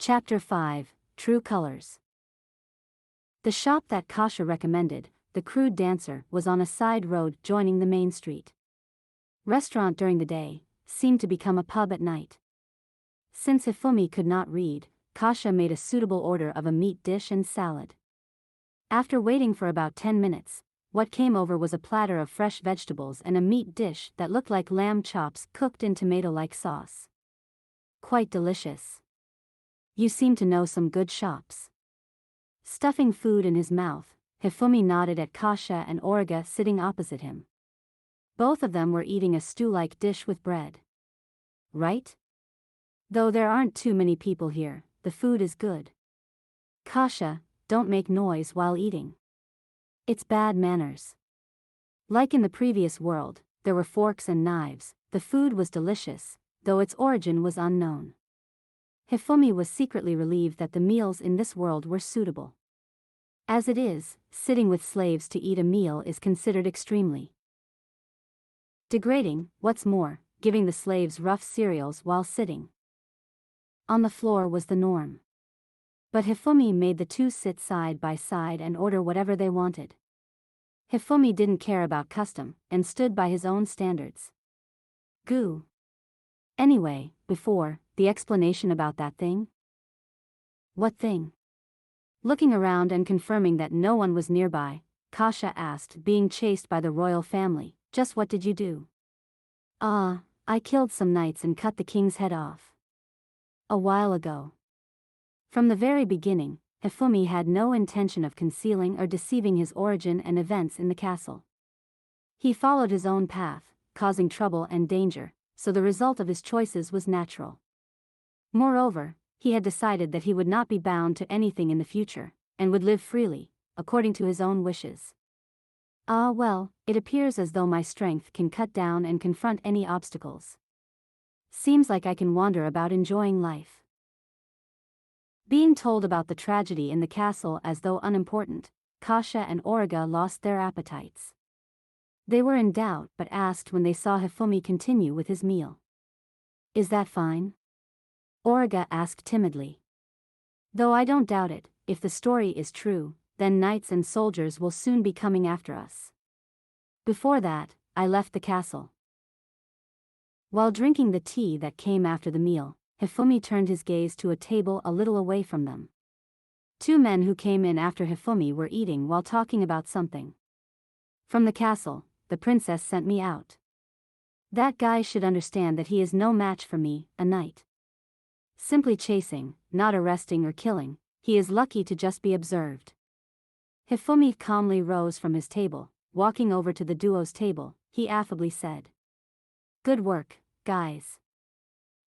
Chapter 5, True Colors. The shop that Kasha recommended, the Crude Dancer, was on a side road joining the main street. Restaurant during the day, seemed to become a pub at night. Since Hifumi could not read, Kasha made a suitable order of a meat dish and salad. After waiting for about 10 minutes, what came over was a platter of fresh vegetables and a meat dish that looked like lamb chops cooked in tomato-like sauce. Quite delicious. You seem to know some good shops. Stuffing food in his mouth, Hifumi nodded at Kasha and Origa sitting opposite him. Both of them were eating a stew-like dish with bread. Right? Though there aren't too many people here, the food is good. Kasha, don't make noise while eating. It's bad manners. Like in the previous world, there were forks and knives. The food was delicious, though its origin was unknown. Hifumi was secretly relieved that the meals in this world were suitable. As it is, sitting with slaves to eat a meal is considered extremely degrading, what's more, giving the slaves rough cereals while sitting on the floor was the norm. But Hifumi made the two sit side by side and order whatever they wanted. Hifumi didn't care about custom, and stood by his own standards. Goo. Anyway, before, the explanation about that thing? What thing? Looking around and confirming that no one was nearby, Kasha asked, being chased by the royal family, just what did you do? I killed some knights and cut the king's head off. A while ago. From the very beginning, Hifumi had no intention of concealing or deceiving his origin and events in the castle. He followed his own path, causing trouble and danger, so the result of his choices was natural. Moreover, he had decided that he would not be bound to anything in the future, and would live freely, according to his own wishes. Well, it appears as though my strength can cut down and confront any obstacles. Seems like I can wander about enjoying life. Being told about the tragedy in the castle as though unimportant, Kasha and Origa lost their appetites. They were in doubt but asked when they saw Hifumi continue with his meal. Is that fine? Origa asked timidly. Though I don't doubt it, if the story is true, then knights and soldiers will soon be coming after us. Before that, I left the castle. While drinking the tea that came after the meal, Hifumi turned his gaze to a table a little away from them. Two men who came in after Hifumi were eating while talking about something. From the castle, the princess sent me out. That guy should understand that he is no match for me, a knight. Simply chasing, not arresting or killing, he is lucky to just be observed. Hifumi calmly rose from his table, walking over to the duo's table, he affably said. Good work, guys.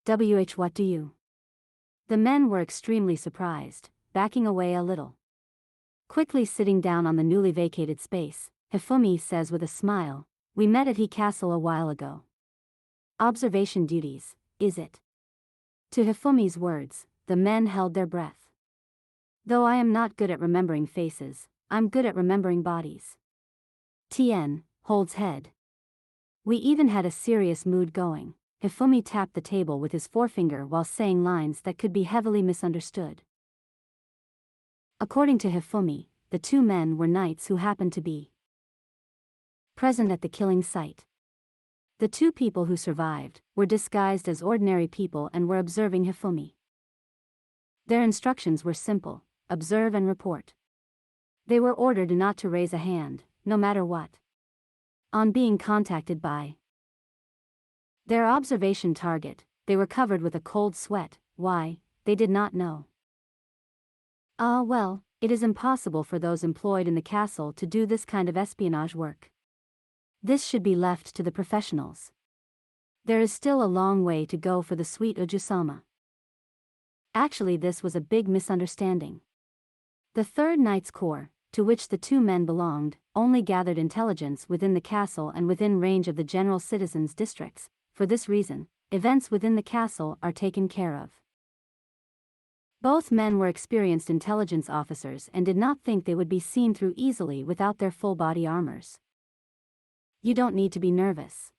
What do you? The men were extremely surprised, backing away a little. Quickly sitting down on the newly vacated space, Hifumi says with a smile, we met at He Castle a while ago. Observation duties, is it? To Hifumi's words, the men held their breath. Though I am not good at remembering faces, I'm good at remembering bodies. Tien holds head. We even had a serious mood going. Hifumi tapped the table with his forefinger while saying lines that could be heavily misunderstood. According to Hifumi, the two men were knights who happened to be present at the killing site. The two people who survived were disguised as ordinary people and were observing Hifumi. Their instructions were simple: observe and report. They were ordered not to raise a hand, no matter what. On being contacted by their observation target, they were covered with a cold sweat. Why, they did not know. Well, it is impossible for those employed in the castle to do this kind of espionage work. This should be left to the professionals. There is still a long way to go for the sweet Ujusama. Actually, this was a big misunderstanding. The 3rd Knights Corps, to which the two men belonged, only gathered intelligence within the castle and within range of the general citizens' districts. For this reason, events within the castle are taken care of. Both men were experienced intelligence officers and did not think they would be seen through easily without their full body armors. You don't need to be nervous.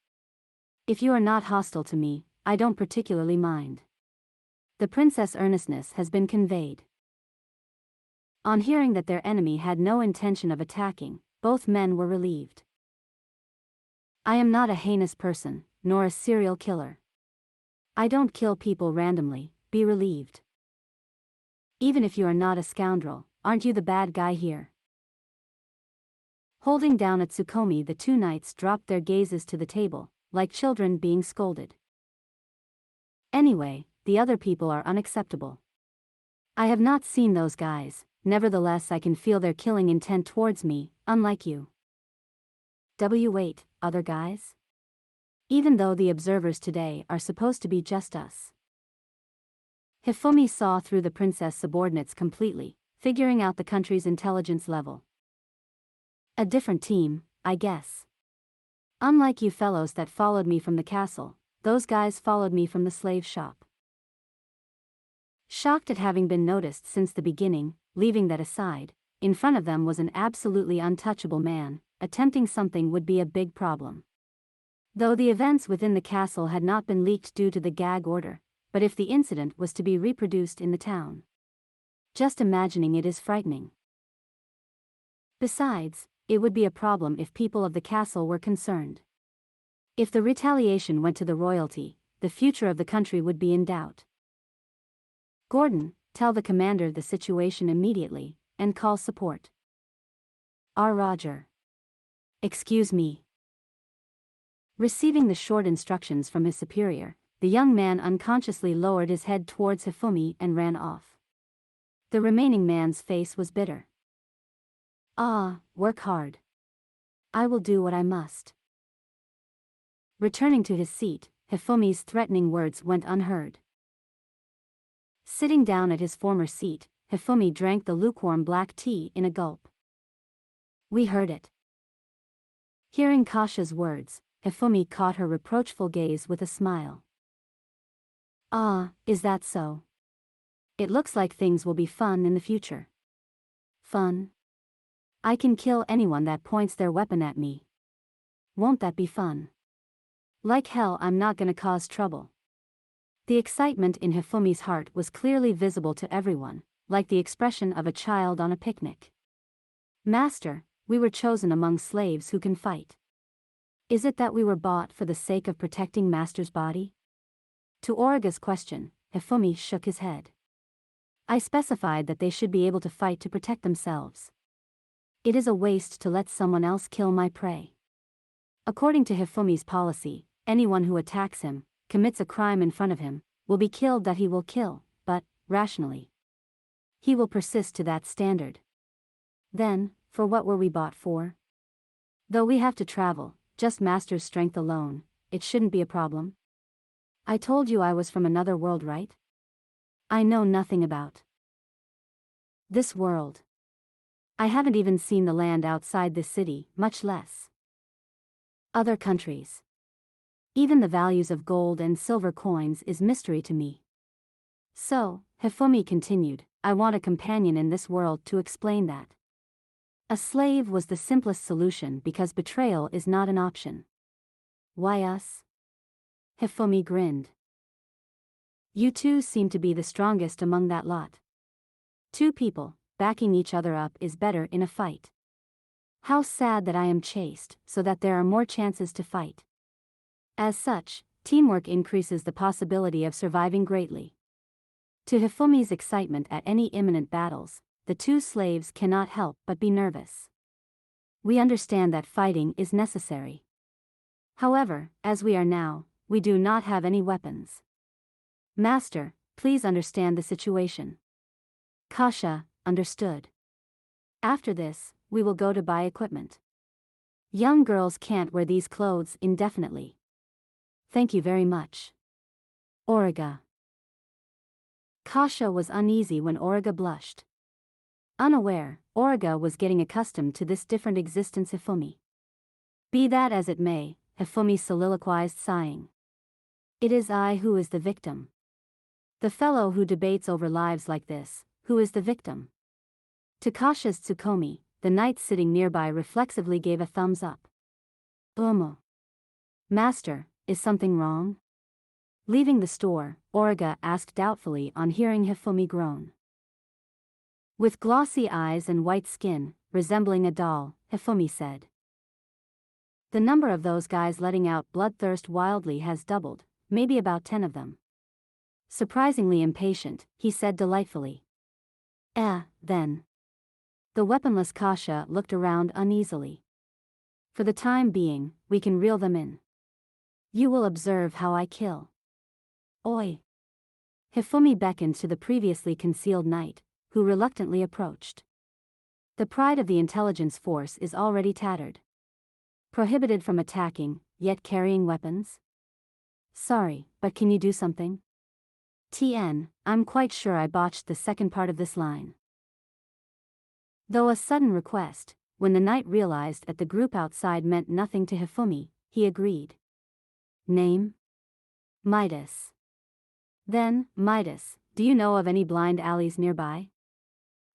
If you are not hostile to me, I don't particularly mind. The princess' earnestness has been conveyed. On hearing that their enemy had no intention of attacking, both men were relieved. I am not a heinous person, nor a serial killer. I don't kill people randomly, be relieved. Even if you are not a scoundrel, aren't you the bad guy here? Holding down a Tsukomi, the two knights dropped their gazes to the table, like children being scolded. Anyway, the other people are unacceptable. I have not seen those guys, nevertheless I can feel their killing intent towards me, unlike you. Wait, other guys? Even though the observers today are supposed to be just us. Hifumi saw through the princess subordinates completely, figuring out the country's intelligence level. A different team, I guess. Unlike you fellows that followed me from the castle, those guys followed me from the slave shop. Shocked at having been noticed since the beginning, leaving that aside, in front of them was an absolutely untouchable man. Attempting something would be a big problem. Though the events within the castle had not been leaked due to the gag order, but if the incident was to be reproduced in the town. Just imagining it is frightening. Besides, it would be a problem if people of the castle were concerned. If the retaliation went to the royalty, the future of the country would be in doubt. Gordon, tell the commander the situation immediately, and call support. Roger. Excuse me. Receiving the short instructions from his superior, the young man unconsciously lowered his head towards Hifumi and ran off. The remaining man's face was bitter. Work hard. I will do what I must. Returning to his seat, Hifumi's threatening words went unheard. Sitting down at his former seat, Hifumi drank the lukewarm black tea in a gulp. We heard it. Hearing Kasha's words, Hifumi caught her reproachful gaze with a smile. Is that so? It looks like things will be fun in the future. Fun? I can kill anyone that points their weapon at me. Won't that be fun? Like hell, I'm not gonna cause trouble. The excitement in Hifumi's heart was clearly visible to everyone, like the expression of a child on a picnic. Master, we were chosen among slaves who can fight. Is it that we were bought for the sake of protecting Master's body? To Origa's question, Hifumi shook his head. I specified that they should be able to fight to protect themselves. It is a waste to let someone else kill my prey. According to Hifumi's policy, anyone who attacks him, commits a crime in front of him, will be killed. That he will kill, but, rationally. He will persist to that standard. Then, for what were we bought for? Though we have to travel, just Master's strength alone, it shouldn't be a problem. I told you I was from another world, right? I know nothing about this world. I haven't even seen the land outside this city, much less other countries. Even the values of gold and silver coins is mystery to me. So, Hifumi continued, I want a companion in this world to explain that. A slave was the simplest solution because betrayal is not an option. Why us? Hifumi grinned. You two seem to be the strongest among that lot. Two people, backing each other up is better in a fight. How sad that I am chaste, so that there are more chances to fight. As such, teamwork increases the possibility of surviving greatly. To Hifumi's excitement at any imminent battles, the two slaves cannot help but be nervous. We understand that fighting is necessary. However, as we are now, we do not have any weapons. Master, please understand the situation. Kasha, understood. After this, we will go to buy equipment. Young girls can't wear these clothes indefinitely. Thank you very much. Origa. Kasha was uneasy when Origa blushed. Unaware, Origa was getting accustomed to this different existence. Hifumi. Be that as it may, Hifumi soliloquized, sighing. It is I who is the victim. The fellow who debates over lives like this, who is the victim? To Kasha's Tsukomi, the knight sitting nearby reflexively gave a thumbs up. Master, is something wrong? Leaving the store, Origa asked doubtfully on hearing Hifumi groan. With glossy eyes and white skin, resembling a doll, Hifumi said. The number of those guys letting out bloodthirst wildly has doubled, maybe about 10 of them. Surprisingly impatient, he said delightfully. Then. The weaponless Kasha looked around uneasily. For the time being, we can reel them in. You will observe how I kill. Oi. Hifumi beckoned to the previously concealed knight, who reluctantly approached. The pride of the intelligence force is already tattered. Prohibited from attacking, yet carrying weapons? Sorry, but can you do something? I'm quite sure I botched the second part of this line. Though a sudden request, when the knight realized that the group outside meant nothing to Hifumi, he agreed. Name? Midas. Then, Midas, do you know of any blind alleys nearby?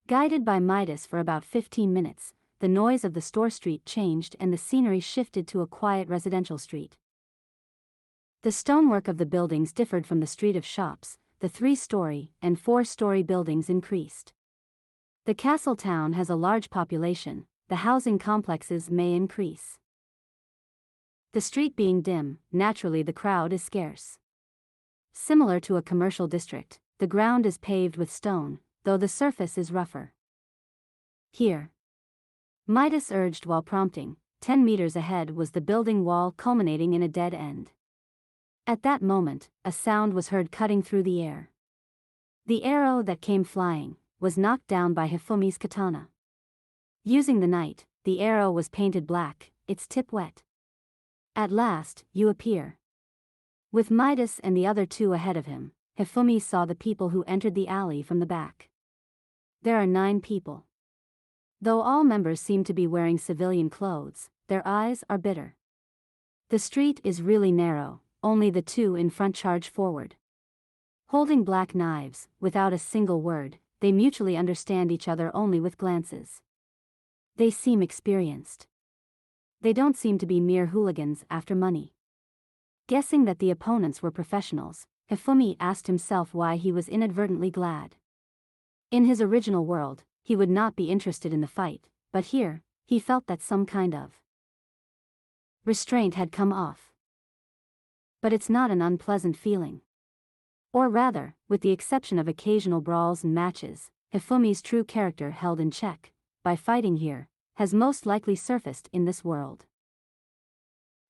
Guided by Midas for about 15 minutes, the noise of the store street changed and the scenery shifted to a quiet residential street. The stonework of the buildings differed from the street of shops, the 3-story and 4-story buildings increased. The castle town has a large population, the housing complexes may increase. The street being dim, naturally the crowd is scarce. Similar to a commercial district, the ground is paved with stone, though the surface is rougher. Here. Midas urged while prompting, 10 meters ahead was the building wall culminating in a dead end. At that moment, a sound was heard cutting through the air. The arrow that came flying was knocked down by Hifumi's katana. Using the knight, the arrow was painted black, its tip wet. At last, you appear. With Midas and the other 2 ahead of him, Hifumi saw the people who entered the alley from the back. There are 9 people. Though all members seem to be wearing civilian clothes, their eyes are bitter. The street is really narrow, only the 2 in front charge forward. Holding black knives, without a single word, they mutually understand each other only with glances. They seem experienced. They don't seem to be mere hooligans after money. Guessing that the opponents were professionals, Hifumi asked himself why he was inadvertently glad. In his original world, he would not be interested in the fight, but here, he felt that some kind of restraint had come off. But it's not an unpleasant feeling. Or rather, with the exception of occasional brawls and matches, Hifumi's true character held in check, by fighting here, has most likely surfaced in this world.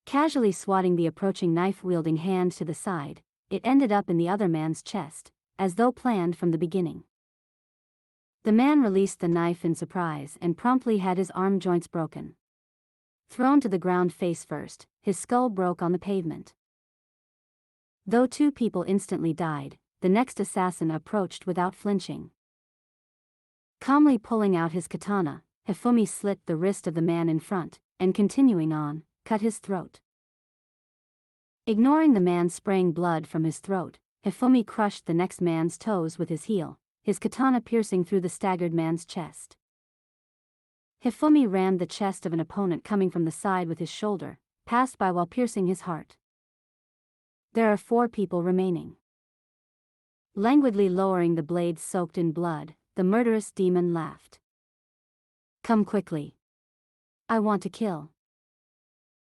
Casually swatting the approaching knife-wielding hand to the side, it ended up in the other man's chest, as though planned from the beginning. The man released the knife in surprise and promptly had his arm joints broken. Thrown to the ground face first, his skull broke on the pavement. Though 2 people instantly died, the next assassin approached without flinching. Calmly pulling out his katana, Hifumi slit the wrist of the man in front, and continuing on, cut his throat. Ignoring the man spraying blood from his throat, Hifumi crushed the next man's toes with his heel, his katana piercing through the staggered man's chest. Hifumi rammed the chest of an opponent coming from the side with his shoulder, passed by while piercing his heart. There are 4 people remaining. Languidly lowering the blade soaked in blood, the murderous demon laughed. Come quickly. I want to kill.